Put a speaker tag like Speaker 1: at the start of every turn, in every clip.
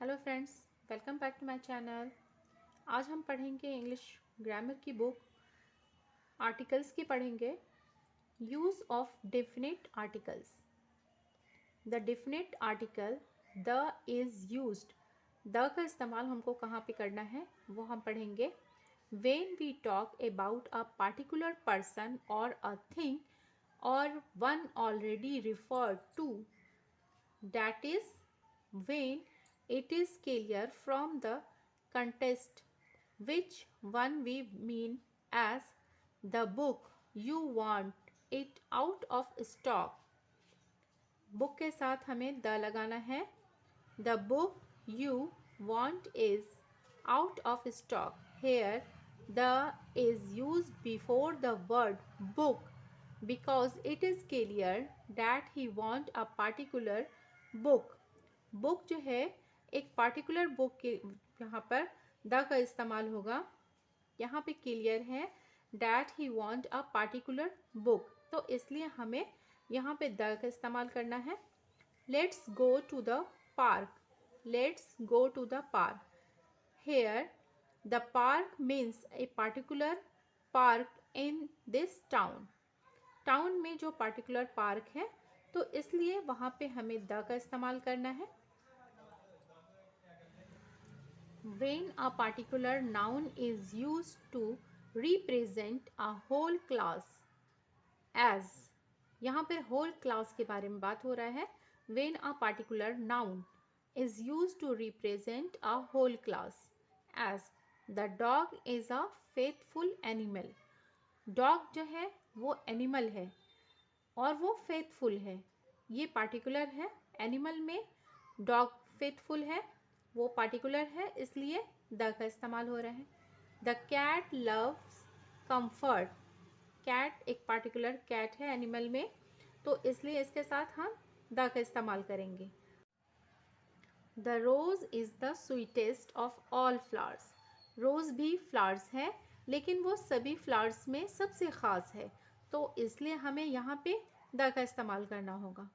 Speaker 1: Hello friends, welcome back to my channel. आज हम पढ़ेंगे इंग्लिश ग्रामर की बुक आर्टिकल्स की पढ़ेंगे। Use of definite articles. The definite article the is used. The का इस्तेमाल हमको कहाँ पे करना है वो हम पढ़ेंगे। When we talk about a particular person और अ थिंग और one already referred to, that is when it is clear from the context which one we mean, as the book you want it out of stock। Book के साथ हमें the लगाना है। The book you want is out of stock। Here the is used before the word book because it is clear that he want a particular book। Book जो है एक particular book के यहाँ पर द का इस्तेमाल होगा। यहाँ पे क्लियर है that he want a particular book, तो इसलिए हमें यहाँ पे द का इस्तेमाल करना है। Let's go to the park. Let's go to the park. Here the park means a particular park in this town. Town में जो पार्टिकुलर पार्क है तो इसलिए वहाँ पे हमें द का इस्तेमाल करना है। When a particular noun is used to represent a whole class, as यहाँ पर whole class के बारे में बात हो रहा है। When a particular noun is used to represent a whole class, as the dog is a faithful animal। Dog जो है वो एनिमल है और वो फेथफुल है। ये पार्टिकुलर है। एनिमल में डॉग फेथफुल है, वो पार्टिकुलर है, इसलिए द का इस्तेमाल हो रहा है। The cat loves comfort. Cat एक पार्टिकुलर कैट है एनिमल में, तो इसलिए इसके साथ हम द का इस्तेमाल करेंगे। The rose is the sweetest of all flowers. Rose भी फ्लावर्स है लेकिन वो सभी फ्लावर्स में सबसे ख़ास है, तो इसलिए हमें यहाँ पे द का इस्तेमाल करना होगा।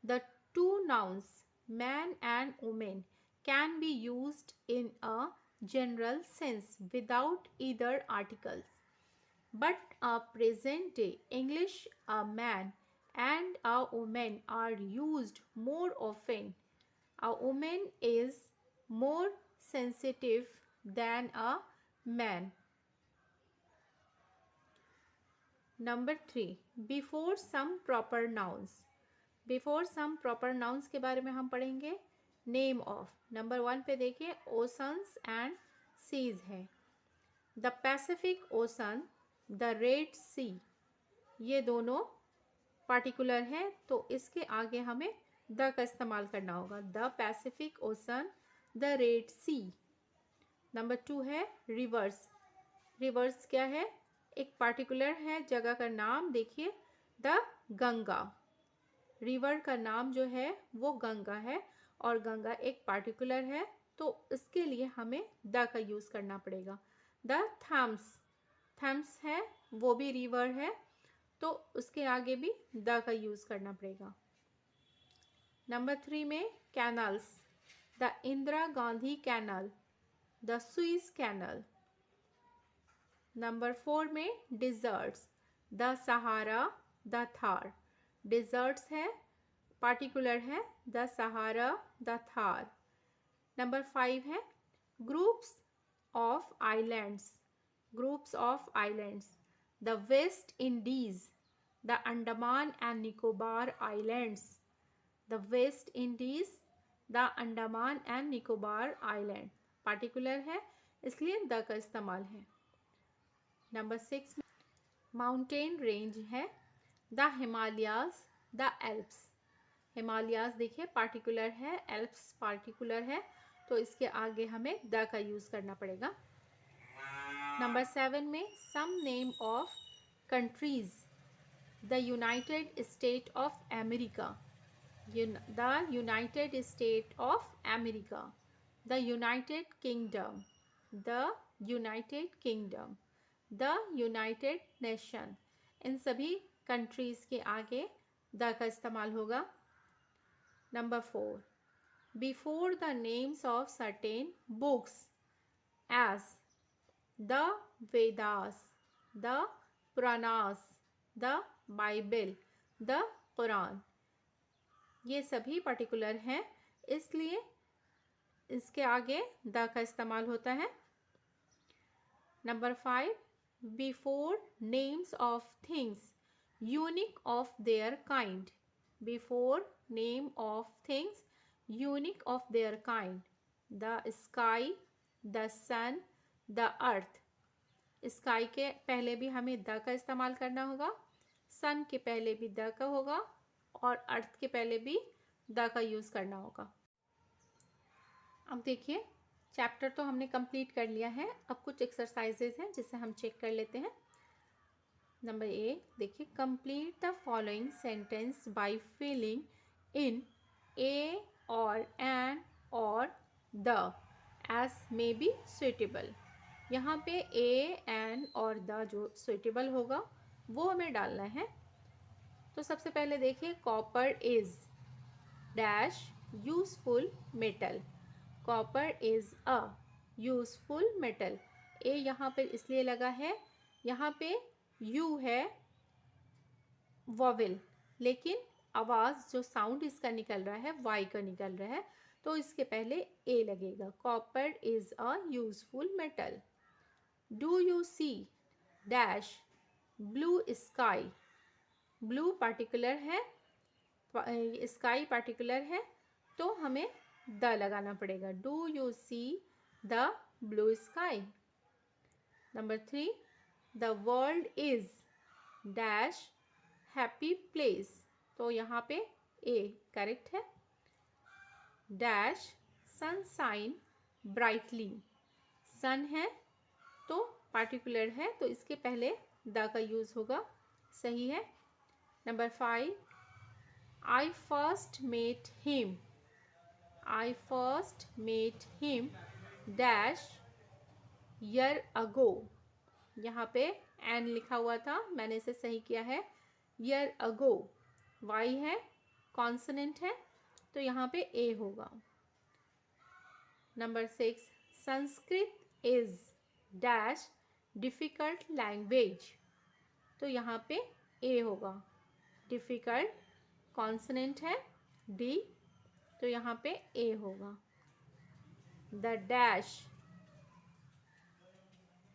Speaker 1: The two nouns man and women can be used in a general sense without either articles, but present day English a man and a woman are used more often। A woman is more sensitive than a man। Number 3, before some proper nouns। Before some proper nouns के बारे में हम पढ़ेंगे। Name of. Number 1 पे देखिए oceans and seas है। The Pacific ocean, the red sea, ये दोनों पार्टिकुलर हैं, तो इसके आगे हमें द का इस्तेमाल करना होगा। The Pacific ocean, the red sea. Number 2 है रिवर्स। रिवर्स क्या है? एक पार्टिकुलर है जगह का नाम, देखिए द गंगा। रिवर का नाम जो है वो गंगा है और गंगा एक पार्टिकुलर है, तो इसके लिए हमें द का यूज़ करना पड़ेगा। द थम्स, थम्स है वो भी रिवर है, तो उसके आगे भी द का यूज़ करना पड़ेगा। नंबर 3 में canals. The Indira Gandhi canal, the Suez canal. Number 4 में deserts. The Sahara, the Thar. Deserts है, पार्टिकुलर है, the Sahara, the Thar. Number 5 है groups of islands. Groups of islands. The West Indies, the Andaman and Nicobar islands. The West Indies, the Andaman and Nicobar island, particular है इसलिए the का इस्तेमाल है। Number 6 mountain range है। The Himalayas, the Alps. Himalayas देखिए particular है, Alps particular है, तो इसके आगे हमें द का यूज़ करना पड़ेगा। नंबर 7 में some name of countries. The United State of America, the United State of America. The United Kingdom, the United Kingdom. The United Nation. इन सभी कंट्रीज़ के आगे द का इस्तेमाल होगा। Number 4 before the names of certain books as the Vedas, the Puranas, the Bible, the Quran। ये सभी particular हैं, इसलिए इसके आगे द का इस्तेमाल होता है। Number 5, before names of things unique of their kind. Before name of things unique of their kind. The sky, the sun, the earth. Sky के पहले भी हमें द का इस्तेमाल करना होगा, सन के पहले भी द का होगा और अर्थ के पहले भी द का यूज़ करना होगा। अब देखिए, चैप्टर तो हमने कंप्लीट कर लिया है। अब कुछ एक्सरसाइजेज हैं जिसे हम चेक कर लेते हैं। नंबर ए देखिए, complete the following sentence by filling in a और एन और the as may be suitable. यहाँ पे ए, एन और द जो सुइटेबल होगा वो हमें डालना है। तो सबसे पहले देखिए, copper is dash useful metal. Copper is a useful metal. A यहाँ पे इसलिए लगा है, यहाँ पे यू है वॉवेल, लेकिन आवाज़ जो साउंड इसका निकल रहा है वाई का निकल रहा है, तो इसके पहले ए लगेगा। Copper is a useful metal. Do you see dash blue sky. Blue particular है, स्काई पार्टिकुलर है, तो हमें द लगाना पड़ेगा। Do you see the blue sky. Number 3, the world is dash happy place. तो यहाँ पे ए करेक्ट है। Dash sunshine brightly. सन है तो पार्टिकुलर है, तो इसके पहले द का यूज़ होगा, सही है। Number 5, I first met him. I first met him dash year ago. यहाँ पे एन लिखा हुआ था, मैंने इसे सही किया है। ईयर अगो वाई है, कॉन्सोनेंट है, तो यहाँ पे ए होगा। Number 6, Sanskrit is dash difficult language. तो यहाँ पे ए होगा। डिफ़िकल्ट कॉन्सोनेंट है डी, तो यहाँ पे ए होगा। The dash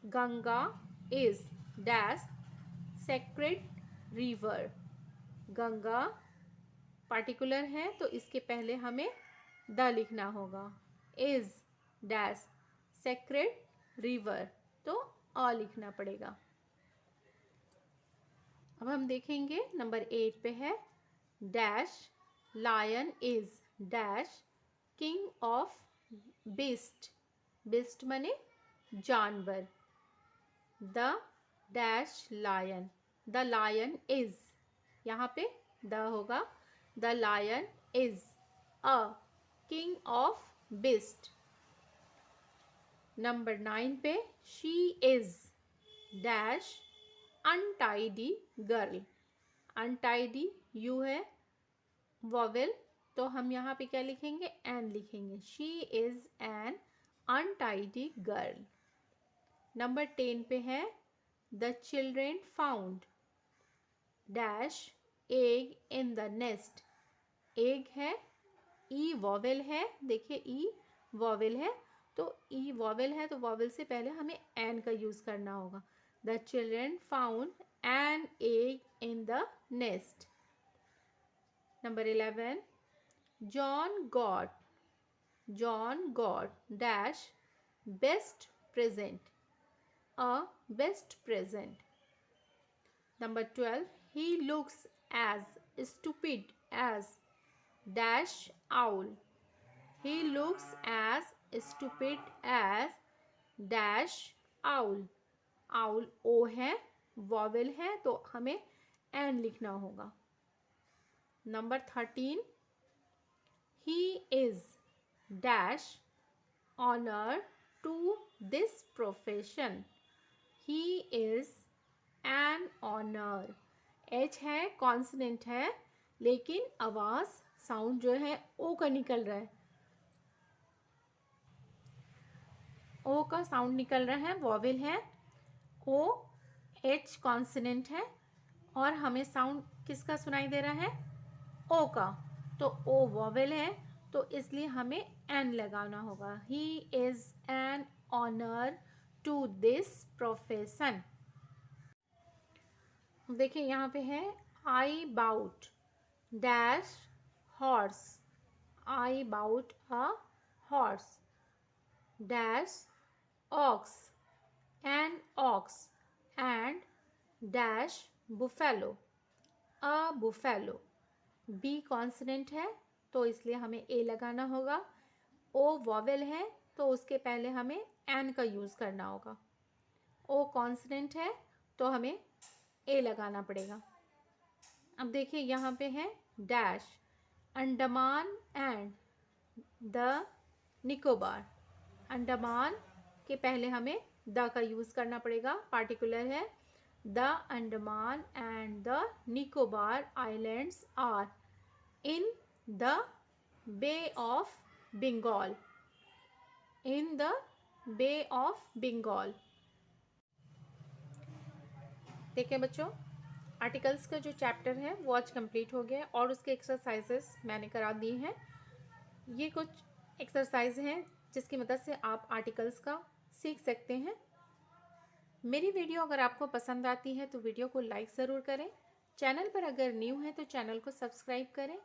Speaker 1: Ganga is dash sacred river. Ganga particular है, तो इसके पहले हमें द लिखना होगा। इज डैश सेक्रेड रिवर, तो अ लिखना पड़ेगा। अब हम देखेंगे नंबर 8 पे है, dash lion is dash king of beast. Beast माने जानवर। The dash lion, the lion is, यहाँ पे द होगा। The lion is a king of beast. Number 9 पे, she is dash untidy girl. Untidy U है vowel, तो हम यहाँ पे क्या लिखेंगे, एन लिखेंगे। She is an untidy girl. Number 10 पे है, the children found dash egg in the nest. Egg है, ई वॉवेल है, देखिए ई वॉवेल है, तो ई वॉवेल है तो वॉवेल से पहले हमें एन का यूज़ करना होगा। The children found an egg in the nest. Number 11, John got dash best present, a best present. Number 12, he looks as stupid as dash owl. He looks as stupid as dash owl. owl ओ है, vowel है, तो हमें N लिखना होगा। Number 13, he is dash honor to this profession. He is an honor. H है, consonant है, लेकिन आवाज़ साउंड जो है ओ का निकल रहा है, ओ का साउंड निकल रहा है, वॉवेल है। ओ एच कॉन्सोनेंट है और हमें साउंड किसका सुनाई दे रहा है? ओ का। तो ओ वॉवेल है तो इसलिए हमें एन लगाना होगा। He is an honour to this profession. देखिए यहाँ पे है I bought dash horse, I bought a horse dash ox, an ox and dash buffalo, a buffalo. B consonant है तो इसलिए हमें ए लगाना होगा। ओ वॉवेल है तो उसके पहले हमें एन का यूज़ करना होगा। ओ कॉन्सोनेंट है तो हमें ए लगाना पड़ेगा। अब देखिए यहाँ पे है dash, Andaman and the Nicobar. Andaman के पहले हमें द का यूज़ करना पड़ेगा, पार्टिकुलर है। The Andaman and the Nicobar islands are in the Bay of Bengal, in the Bay of Bengal. देखिए बच्चों, आर्टिकल्स का जो चैप्टर है वो आज कंप्लीट हो गया और उसके एक्सरसाइजेस मैंने करा दिए हैं। ये कुछ एक्सरसाइज हैं जिसकी मदद से आप आर्टिकल्स का सीख सकते हैं। मेरी वीडियो अगर आपको पसंद आती है तो वीडियो को लाइक ज़रूर करें। चैनल पर अगर न्यू है तो चैनल को सब्सक्राइब करें